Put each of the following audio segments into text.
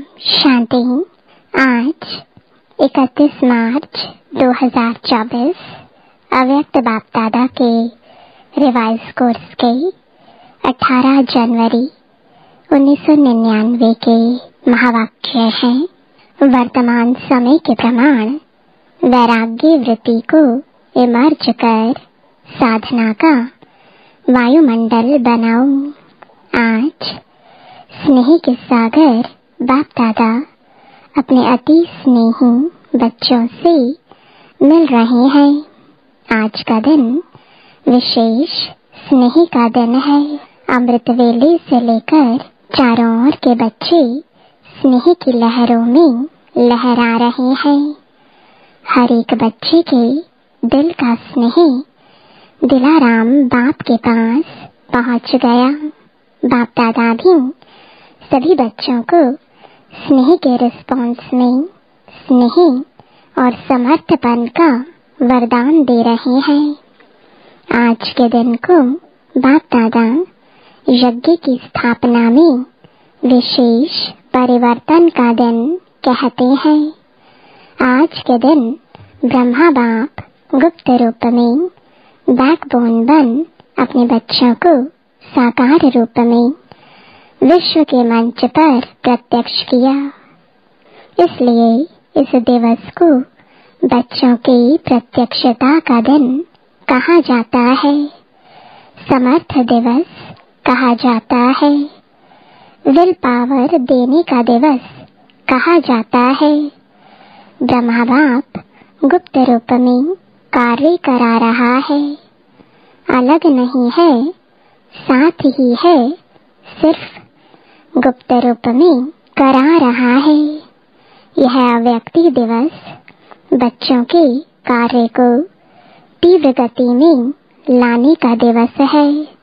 शांति। आज 31 मार्च 2024 अव्यक्त बाप दादा के रिवाइज कोर्स के 18 जनवरी 1999 के महावाक्य हैं। वर्तमान समय के प्रमाण वैराग्य वृत्ति को इमर्ज कर साधना का वायुमंडल बनाओ। आज स्नेह के सागर बाप दादा अपने अति स्नेही बच्चों से मिल रहे हैं। आज का दिन विशेष स्नेह का दिन है। अमृत वेले से लेकर चारों ओर के बच्चे स्नेह की लहरों में लहरा रहे हैं। हर एक बच्चे के दिल का स्नेह दिलाराम बाप के पास पहुंच गया। बाप दादा भी सभी बच्चों को स्नेह के रिस्पॉन्स में स्नेह और समर्थपन का वरदान दे रहे हैं। आज के दिन को बाप दादा यज्ञ की स्थापना में विशेष परिवर्तन का दिन कहते हैं। आज के दिन ब्रह्मा बाप गुप्त रूप में बैकबोन बन अपने बच्चों को साकार रूप में विश्व के मंच पर प्रत्यक्ष किया। इसलिए इस दिवस को बच्चों की प्रत्यक्षता का दिन कहा जाता है। समर्थ दिवस कहा जाता है। विल पावर देने का दिवस कहा जाता है। ब्रह्मा बाप गुप्त रूप में कार्य करा रहा है। अलग नहीं है, साथ ही है, सिर्फ गुप्त रूप में करा रहा है। यह अव्यक्ति दिवस बच्चों के कार्य को तीव्र गति में लाने का दिवस है।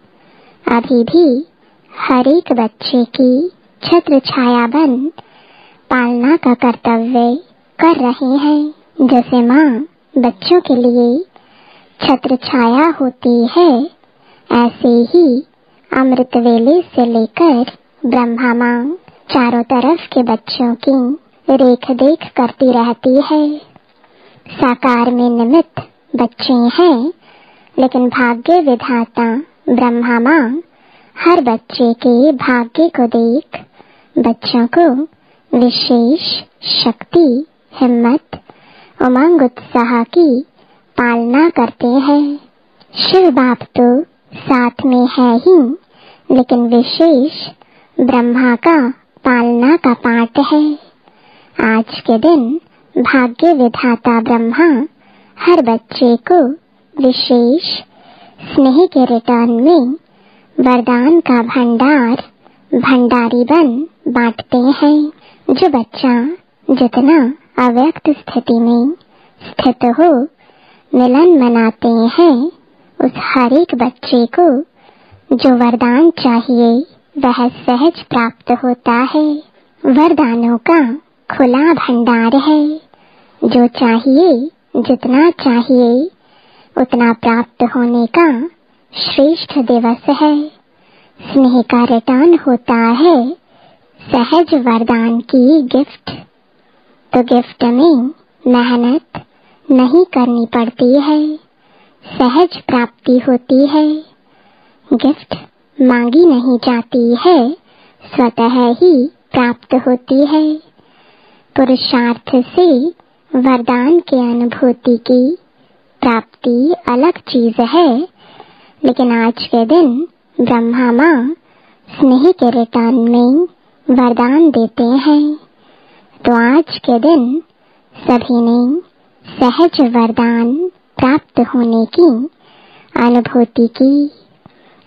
अभी भी हर एक बच्चे की छत्र छाया बन पालना का कर्तव्य कर रहे हैं। जैसे माँ बच्चों के लिए छत्र छाया होती है, ऐसे ही अमृत वेले से लेकर ब्रह्मा माँ चारों तरफ के बच्चों की रेख देख करती रहती है। साकार में निमित्त बच्चे हैं, लेकिन भाग्य विधाता ब्रह्मा माँ हर बच्चे के भाग्य को देख बच्चों को विशेष शक्ति, हिम्मत, उमंग, उत्साह की पालना करते हैं। शिव बाप तो साथ में है ही, लेकिन विशेष ब्रह्मा का पालना का पाठ है। आज के दिन भाग्य विधाता ब्रह्मा हर बच्चे को विशेष स्नेह के रिटर्न में वरदान का भंडार भंडारी बन बांटते हैं। जो बच्चा जितना अव्यक्त स्थिति में स्थित हो मिलन मनाते हैं, उस हर एक बच्चे को जो वरदान चाहिए वह सहज प्राप्त होता है। वरदानों का खुला भंडार है। जो चाहिए, जितना चाहिए उतना प्राप्त होने का श्रेष्ठ दिवस है। स्नेह का रिटर्न होता है सहज वरदान की गिफ्ट। तो गिफ्ट में मेहनत नहीं करनी पड़ती है, सहज प्राप्ति होती है। गिफ्ट मांगी नहीं जाती है, स्वतः ही प्राप्त होती है। पुरुषार्थ से वरदान के अनुभूति की प्राप्ति अलग चीज है, लेकिन आज के दिन ब्रह्मा माँ स्नेह के रिटर्न में वरदान देते हैं। तो आज के दिन सभी ने सहज वरदान प्राप्त होने की अनुभूति की।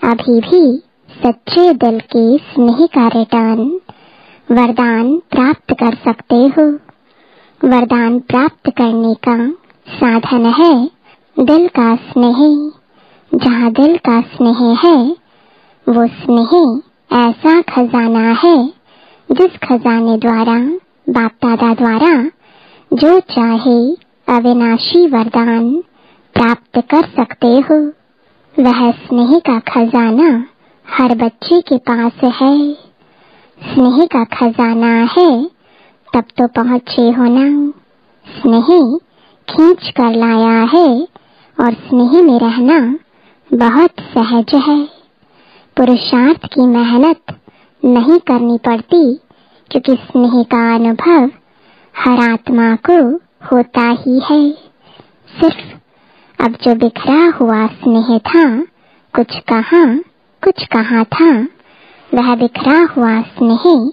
अभी भी सच्चे दिल के स्नेह का रिटर्न वरदान प्राप्त कर सकते हो। वरदान प्राप्त करने का साधन है दिल का स्नेह। जहाँ दिल का स्नेह है, वो स्नेह ऐसा खजाना है जिस खजाने द्वारा बाप दादा द्वारा जो चाहे अविनाशी वरदान प्राप्त कर सकते हो। वह स्नेह का खजाना हर बच्चे के पास है। स्नेह का खजाना है तब तो पहुँचे हो ना। स्नेह खींच कर लाया है और स्नेह में रहना बहुत सहज है। पुरुषार्थ की मेहनत नहीं करनी पड़ती, क्योंकि स्नेह का अनुभव हर आत्मा को होता ही है। सिर्फ अब जो बिखरा हुआ स्नेह था, कुछ कहाँ था, वह बिखरा हुआ स्नेह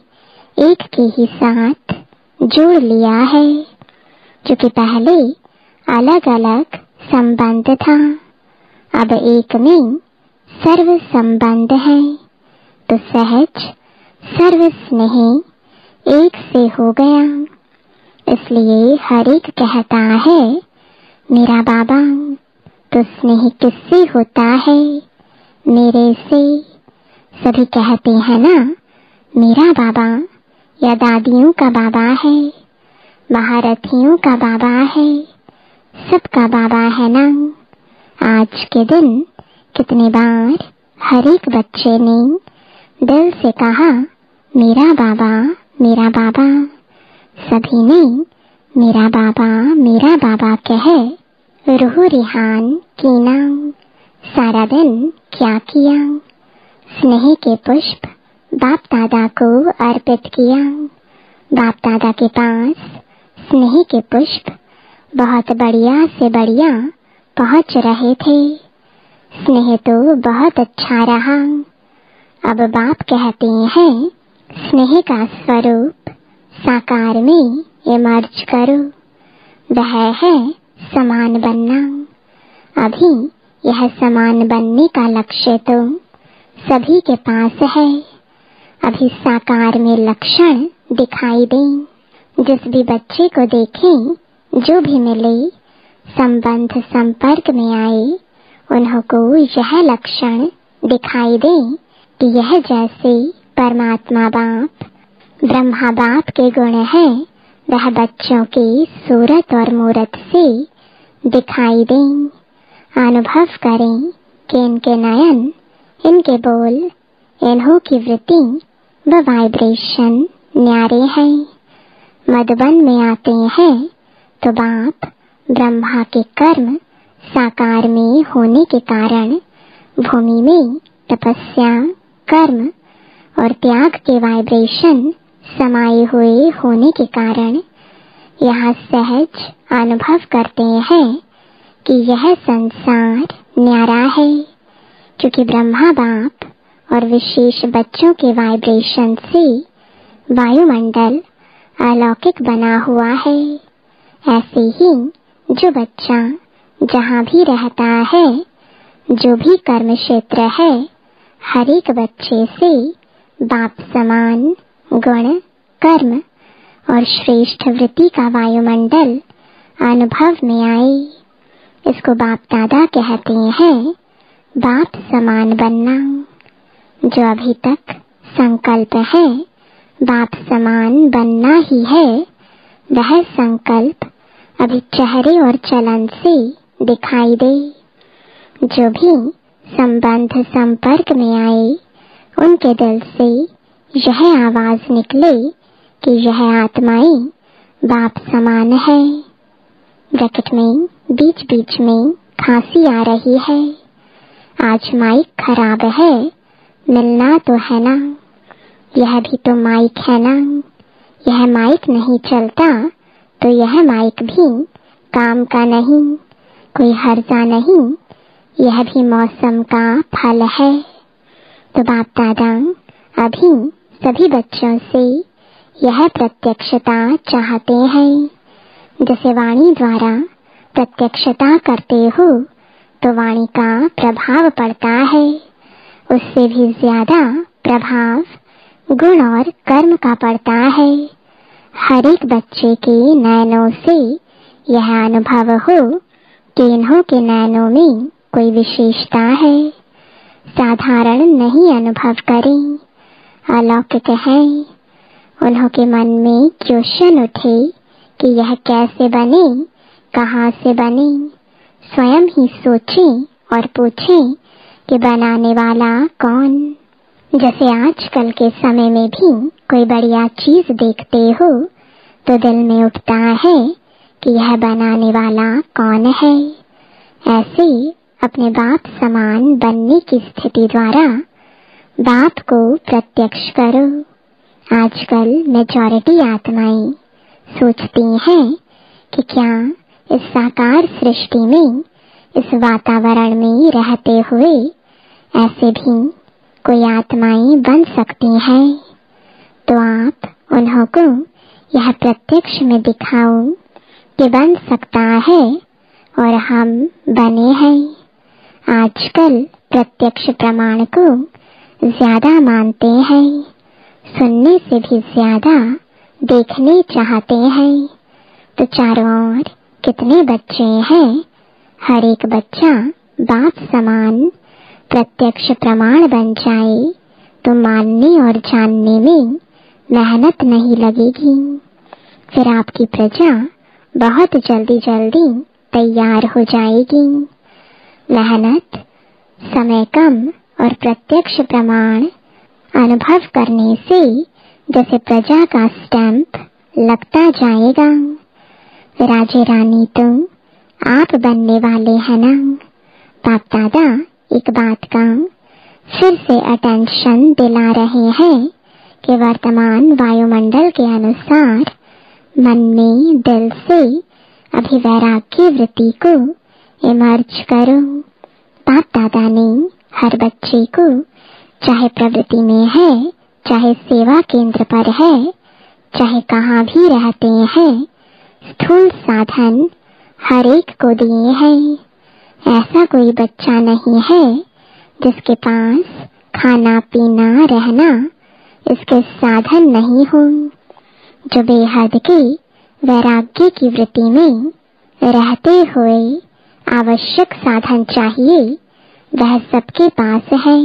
एक के ही साथ जोड़ लिया है। क्योंकि पहले अलग अलग संबंध था, अब एक में सर्व संबंध है, तो सहज सर्व स्नेह एक से हो गया। इसलिए हर एक कहता है मेरा बाबा। तो स्नेह किससे होता है? मेरे से। सभी कहते हैं ना मेरा बाबा, या दादियों का बाबा है, महारथियों का बाबा है, सबका बाबा है ना। आज के दिन कितने बार हर एक बच्चे ने दिल से कहा मेरा बाबा, मेरा बाबा। सभी ने मेरा बाबा कह रूह रिहान की ना। सारा दिन क्या किया? स्नेह के पुष्प बाप दादा को अर्पित किया। बाप दादा के पास स्नेह के पुष्प बहुत बढ़िया से बढ़िया पहुंच रहे थे। स्नेह तो बहुत अच्छा रहा। अब बाप कहते हैं स्नेह का स्वरूप साकार में इमर्ज करो। वह है समान बनना। अभी यह समान बनने का लक्ष्य तो सभी के पास है। अभी साकार में लक्षण दिखाई दें। जिस भी बच्चे को देखें, जो भी मिले, संबंध संपर्क में आए, उनको यह लक्षण दिखाई दे कि यह जैसे परमात्मा बाप, ब्रह्मा बाप के गुण है, वह बच्चों की सूरत और मूरत से दिखाई दें। अनुभव करें कि इनके नयन, इनके बोल, इन्हों की वृत्ति व वाइब्रेशन न्यारे हैं। मधुबन में आते हैं तो बाप ब्रह्मा के कर्म साकार में होने के कारण भूमि में तपस्या, कर्म और त्याग के वाइब्रेशन समाये हुए होने के कारण यहाँ सहज अनुभव करते हैं कि यह संसार न्यारा है। क्योंकि ब्रह्मा बाप और विशेष बच्चों के वाइब्रेशन से वायुमंडल अलौकिक बना हुआ है। ऐसे ही जो बच्चा जहाँ भी रहता है, जो भी कर्म क्षेत्र है, हर एक बच्चे से बाप समान गुण, कर्म और श्रेष्ठ वृत्ति का वायुमंडल अनुभव में आए। इसको बाप दादा कहते हैं बाप समान बनना। जो अभी तक संकल्प है बाप समान बनना ही है, वह संकल्प अभी चेहरे और चलन से दिखाई दे। जो भी संबंध संपर्क में आए, उनके दिल से यह आवाज निकले कि यह आत्माएं बाप समान है। ब्रैकेट में बीच बीच में खांसी आ रही है। आज माइक खराब है, मिलना तो है ना। यह भी तो माइक है ना। यह माइक नहीं चलता तो यह माइक भी काम का नहीं। कोई हर्जा नहीं, यह भी मौसम का फल है। तो बाप दादा अभी सभी बच्चों से यह प्रत्यक्षता चाहते हैं। जैसे वाणी द्वारा प्रत्यक्षता करते हो तो वाणी का प्रभाव पड़ता है, उससे भी ज्यादा प्रभाव गुण और कर्म का पड़ता है। हर एक बच्चे के नयनों से यह अनुभव हो कि इन्हों के नयनों में कोई विशेषता है। साधारण नहीं अनुभव करें, अलौकिक है। उन्हों के मन में क्वेश्चन उठे कि यह कैसे बने, कहाँ से बने। स्वयं ही सोचें और पूछें कि बनाने वाला कौन। जैसे आजकल के समय में भी कोई बढ़िया चीज देखते हो तो दिल में उठता है कि यह बनाने वाला कौन है। ऐसे अपने बाप समान बनने की स्थिति द्वारा बाप को प्रत्यक्ष करो। आजकल मेजॉरिटी आत्माएं सोचती हैं कि क्या इस साकार सृष्टि में, इस वातावरण में रहते हुए ऐसे भी कोई आत्माएं बन सकती हैं। तो आप उन्हों को यह प्रत्यक्ष में दिखाओ कि बन सकता है और हम बने हैं। आजकल प्रत्यक्ष प्रमाण को ज्यादा मानते हैं, सुनने से भी ज्यादा देखने चाहते हैं। तो चारों ओर कितने बच्चे हैं, हर एक बच्चा बाप समान प्रत्यक्ष प्रमाण बन जाए तो मानने और जानने में मेहनत नहीं लगेगी। फिर आपकी प्रजा बहुत जल्दी जल्दी तैयार हो जाएगी। मेहनत, समय कम और प्रत्यक्ष प्रमाण अनुभव करने से जैसे प्रजा का स्टैंप लगता जाएगा। राजे रानी तो आप बनने वाले हैं ना। बाप दादा एक बात का फिर से अटेंशन दिला रहे हैं कि वर्तमान वायुमंडल के अनुसार मन में दिल से अभी वैराग्य वृत्ति को इमर्ज करो। बाप दादा ने हर बच्चे को, चाहे प्रवृत्ति में है, चाहे सेवा केंद्र पर है, चाहे कहाँ भी रहते हैं, स्थूल साधन हर एक को दिए हैं। ऐसा कोई बच्चा नहीं है जिसके पास खाना पीना रहना इसके साधन नहीं हो। जो बेहद के वैराग्य की वृत्ति में रहते हुए आवश्यक साधन चाहिए, वह सबके पास है।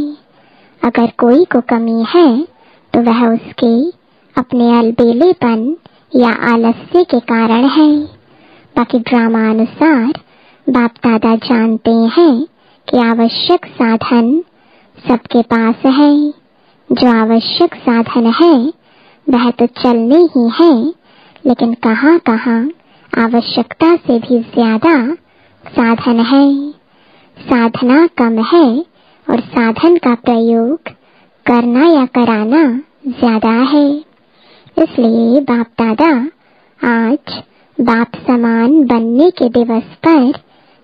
अगर कोई को कमी है तो वह उसके अपने अलबेलेपन या आलस्य के कारण है। बाकी ड्रामा अनुसार बाप दादा जानते हैं कि आवश्यक साधन सबके पास है। जो आवश्यक साधन है वह तो चलने ही है, लेकिन कहाँ कहाँ आवश्यकता से भी ज्यादा साधन है। साधना कम है और साधन का प्रयोग करना या कराना ज्यादा है। इसलिए बाप दादा आज बाप समान बनने के दिवस पर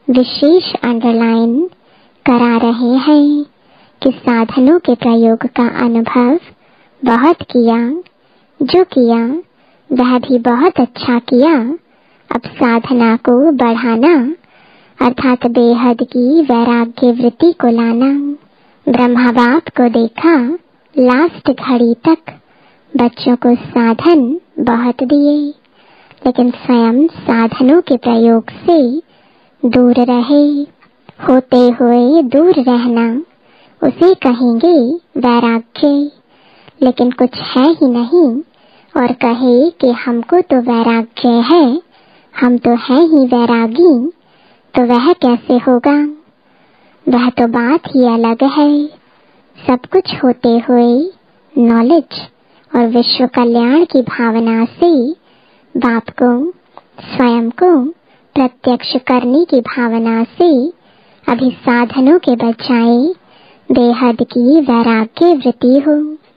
विशेष अंडरलाइन करा रहे हैं कि साधनों के प्रयोग का अनुभव बहुत किया, जो किया वह भी बहुत अच्छा किया। अब साधना को बढ़ाना अर्थात बेहद की वैराग्य वृत्ति को लाना। ब्रह्मा बाप को देखा, लास्ट घड़ी तक बच्चों को साधन बहुत दिए, लेकिन स्वयं साधनों के प्रयोग से दूर रहे। होते हुए दूर रहना उसे कहेंगे वैराग्य, लेकिन कुछ है ही नहीं और कहे कि हमको तो वैराग्य है, हम तो हैं ही वैरागी, तो वह कैसे होगा? वह तो बात ही अलग है। सब कुछ होते हुए नॉलेज और विश्व कल्याण की भावना से बाप को, स्वयं को प्रत्यक्ष करने की भावना से अभी साधनों के बजाय बेहद की वैराग्य वृत्ति हो।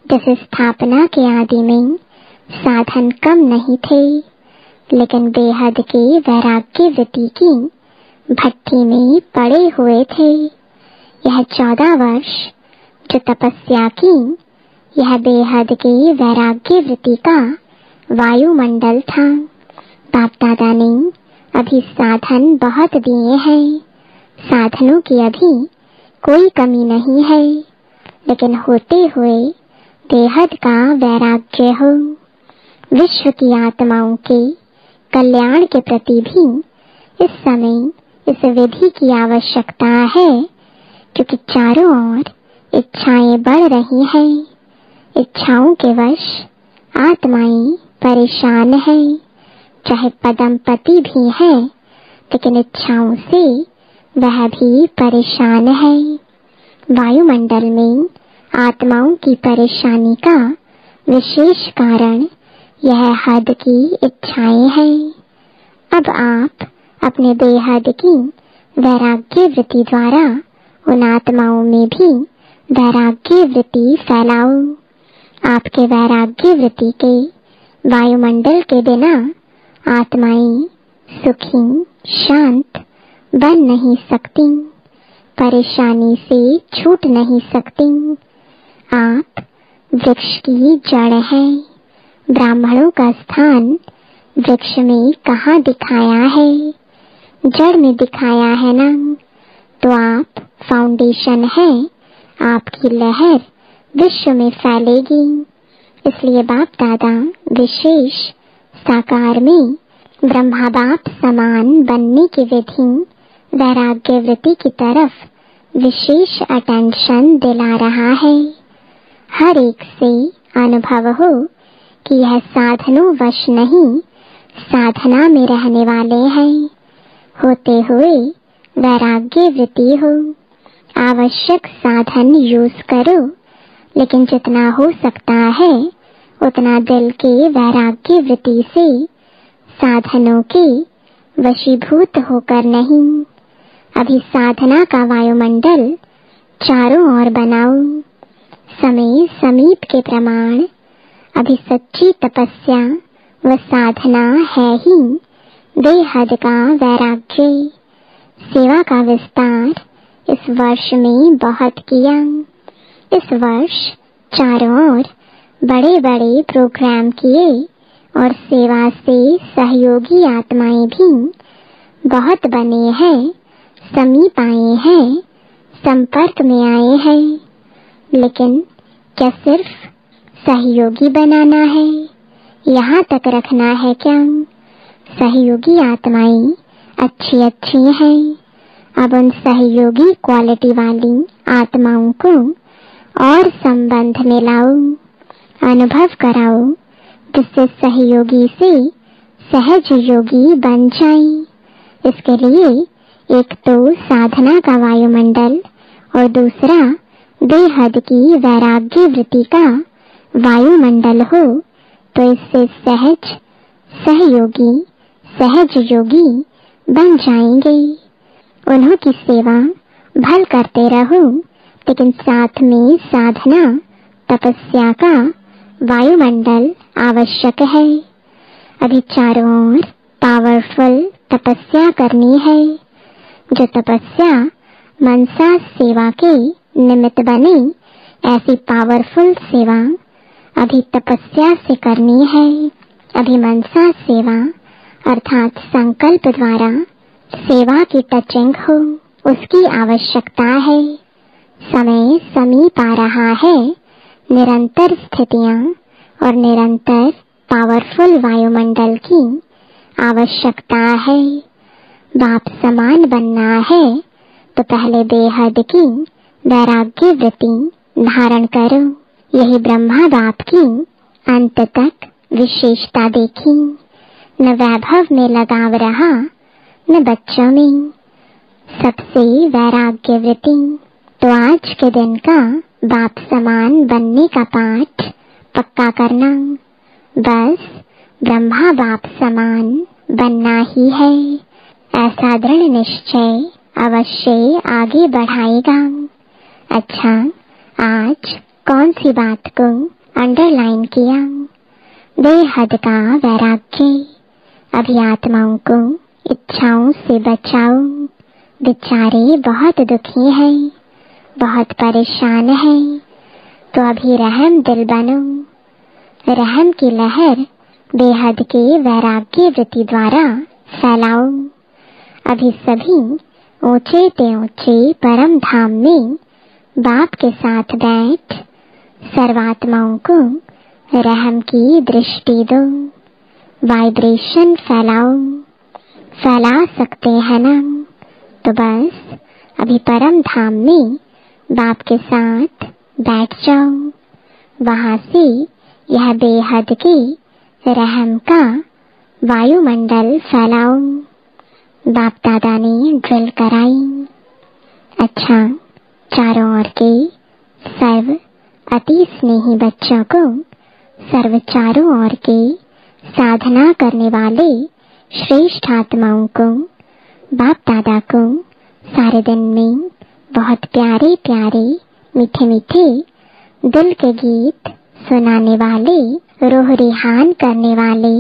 जैसे स्थापना के आदि में साधन कम नहीं थे, लेकिन बेहद के वैराग्य वृत्ति की भट्टी में पड़े हुए थे। यह 14 वर्ष जो तपस्या की, यह बेहद के वैराग्य वृत्ति का वायुमंडल था। बाप दादा ने अभी साधन बहुत दिए हैं। साधनों की अभी कोई कमी नहीं है, लेकिन होते हुए बेहद का वैराग्य हो। विश्व की आत्माओं के कल्याण के प्रति भी इस समय इस विधि की आवश्यकता है, क्योंकि चारों ओर इच्छाएं बढ़ रही हैं। इच्छाओं के वश आत्माएं परेशान है। चाहे पदमपति भी है, लेकिन इच्छाओं से वह भी परेशान है। वायुमंडल में आत्माओं की परेशानी का विशेष कारण यह हद की इच्छाएं हैं। अब आप अपने बेहद की वैराग्य वृत्ति द्वारा उन आत्माओं में भी वैराग्य वृत्ति फैलाओ। आपके वैराग्य वृत्ति के वायुमंडल के बिना आत्माएं सुखी शांत बन नहीं सकती, परेशानी से छूट नहीं सकती। आप वृक्ष की जड़ है। ब्राह्मणों का स्थान वृक्ष में कहाँ दिखाया है? जड़ में दिखाया है ना। तो आप फाउंडेशन है। आपकी लहर विश्व में फैलेगी। इसलिए बाप दादा विशेष साकार में ब्रह्मा बाप समान बनने की विधि वैराग्य वृत्ति की तरफ विशेष अटेंशन दिला रहा है। हर एक से अनुभव हो कि यह साधनों वश नहीं, साधना में रहने वाले हैं। होते हुए वैराग्य वृत्ति हो। आवश्यक साधन यूज करो, लेकिन जितना हो सकता है उतना दिल के वैराग्य वृत्ति से साधनों के वशीभूत होकर नहीं। अभी साधना का वायुमंडल चारों ओर बनाओ। समय समीप के प्रमाण अभी सच्ची तपस्या व साधना है ही बेहद का वैराग्य। सेवा का विस्तार इस वर्ष में बहुत किया। इस वर्ष चारों ओर बड़े बड़े प्रोग्राम किए और सेवा से सहयोगी आत्माएं भी बहुत बने हैं, समीप आए हैं, संपर्क में आए हैं। लेकिन क्या सिर्फ सहयोगी बनाना है? यहाँ तक रखना है क्या? सहयोगी आत्माएं अच्छी अच्छी हैं। अब उन सहयोगी क्वालिटी वाली आत्माओं को और संबंध में लाओ, अनुभव कराओ, जिससे सहयोगी से सहज योगी बन जाए। इसके लिए एक तो साधना का वायुमंडल और दूसरा बेहद की वैराग्य वृत्ति का वायुमंडल हो, तो इससे सहज सहयोगी सहज योगी बन जाएंगे। उन्हों की सेवा भल करते रहो, लेकिन साथ में साधना तपस्या का वायुमंडल आवश्यक है। अभी चारों ओर पावरफुल तपस्या करनी है। जो तपस्या मनसा सेवा के निमित्त बने, ऐसी पावरफुल सेवा अभी तपस्या से करनी है। अभी मनसा सेवा अर्थात संकल्प द्वारा सेवा की टचिंग हो, उसकी आवश्यकता है। समय समीप आ रहा है। निरंतर स्थितियां और निरंतर पावरफुल वायुमंडल की आवश्यकता है। बाप समान बनना है तो पहले बेहद की वैराग्य वृत्ति धारण करो। यही ब्रह्मा बाप की अंत तक विशेषता देखी। न वैभव में लगाव रहा, न बच्चों में, सबसे वैराग्य वृत्ति। तो आज के दिन का बाप समान बनने का पाठ पक्का करना। बस ब्रह्मा बाप समान बनना ही है, ऐसा दृढ़ निश्चय अवश्य आगे बढ़ाएगा। अच्छा, आज कौन सी बात को अंडरलाइन किया? बेहद का वैराग्य। अभी आत्माओं को इच्छाओं से बचाओ। बेचारे बहुत दुखी हैं, बहुत परेशान हैं। तो अभी रहम दिल बनो। रहम की लहर बेहद के वैराग्य वृत्ति द्वारा फैलाओ। अभी सभी ऊंचे ते ऊंचे परम धाम में बाप के साथ बैठ सर्वात्माओं को रहम की दृष्टि दो। वाइब्रेशन फैलाओ। फैला सकते हैं ना? तो बस अभी परम धाम में बाप के साथ बैठ जाओ। वहां से यह बेहद के रहम का वायुमंडल फैलाओ। बाप दादा ने ड्रिल कराई। अच्छा, चारों ओर के सर्व अति स्नेही बच्चों को सर्व चारों ओर के साधना करने वाले श्रेष्ठ आत्माओं को, बाप दादा को सारे दिन में बहुत प्यारे प्यारे मीठे मीठे दिल के गीत सुनाने वाले, रूह रिहान करने वाले,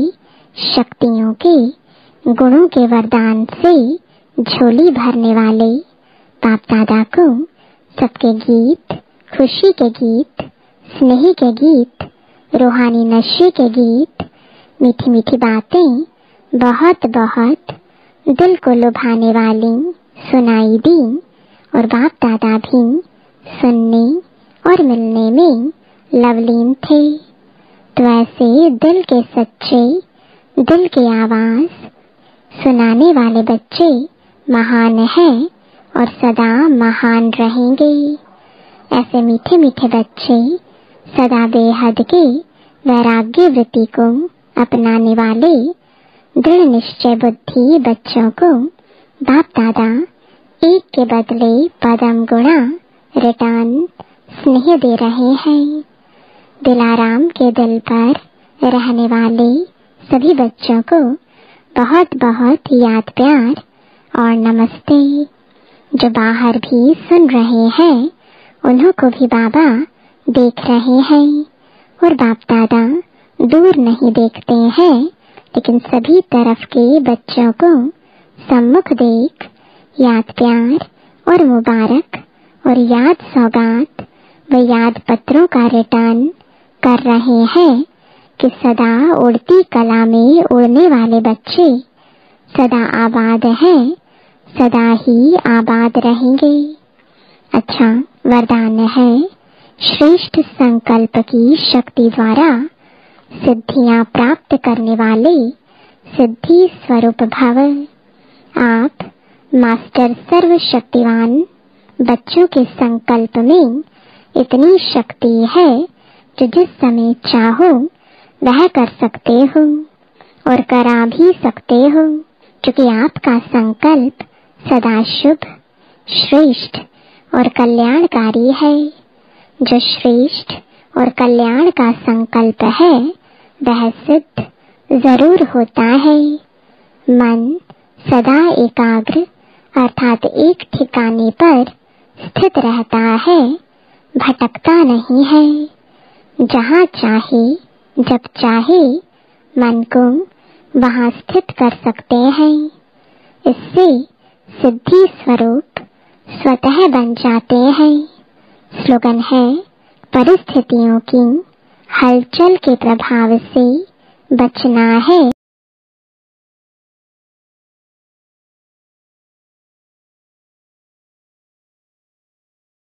शक्तियों के गुणों के वरदान से झोली भरने वाले बाप दादा को सबके गीत, खुशी के गीत, स्नेह के गीत, रूहानी नशे के गीत, मीठी मीठी बातें बहुत बहुत दिल को लुभाने वाली सुनाई दी और बाप दादा भी सुनने और मिलने में लवलीन थे। तो ऐसे दिल के सच्चे, दिल की आवाज सुनाने वाले बच्चे महान हैं और सदा महान रहेंगे। ऐसे मीठे मीठे बच्चे सदा बेहद के वैराग्य वृत्ति को अपनाने वाले दृढ़ निश्चय बुद्धि बच्चों को बाप दादा एक के बदले पदम गुणा रिटर्न स्नेह दे रहे हैं। दिलाराम के दिल पर रहने वाले सभी बच्चों को बहुत बहुत याद प्यार और नमस्ते। जो बाहर भी सुन रहे हैं उन्हों को भी बाबा देख रहे हैं और बाप दादा दूर नहीं देखते हैं, लेकिन सभी तरफ के बच्चों को सम्मुख देख याद प्यार और मुबारक और याद सौगात व याद पत्रों का रिटर्न कर रहे हैं कि सदा उड़ती कला में उड़ने वाले बच्चे सदा आबाद हैं, सदा ही आबाद रहेंगे। अच्छा वरदान है, श्रेष्ठ संकल्प की शक्ति द्वारा सिद्धियां प्राप्त करने वाले सिद्धि स्वरूप भव। आप मास्टर सर्वशक्तिवान बच्चों के संकल्प में इतनी शक्ति है जो जिस समय चाहो वह कर सकते हो और करा भी सकते हो, क्योंकि आपका संकल्प सदा शुभ, श्रेष्ठ और कल्याणकारी है। जो श्रेष्ठ और कल्याण का संकल्प है वह सिद्ध जरूर होता है। मन सदा एकाग्र अर्थात एक ठिकाने पर स्थित रहता है, भटकता नहीं है। जहाँ चाहे जब चाहे मन को वहाँ स्थित कर सकते हैं। इससे सिद्धि स्वरूप स्वतः बन जाते हैं। स्लोगन है, परिस्थितियों की हलचल के प्रभाव से बचना है।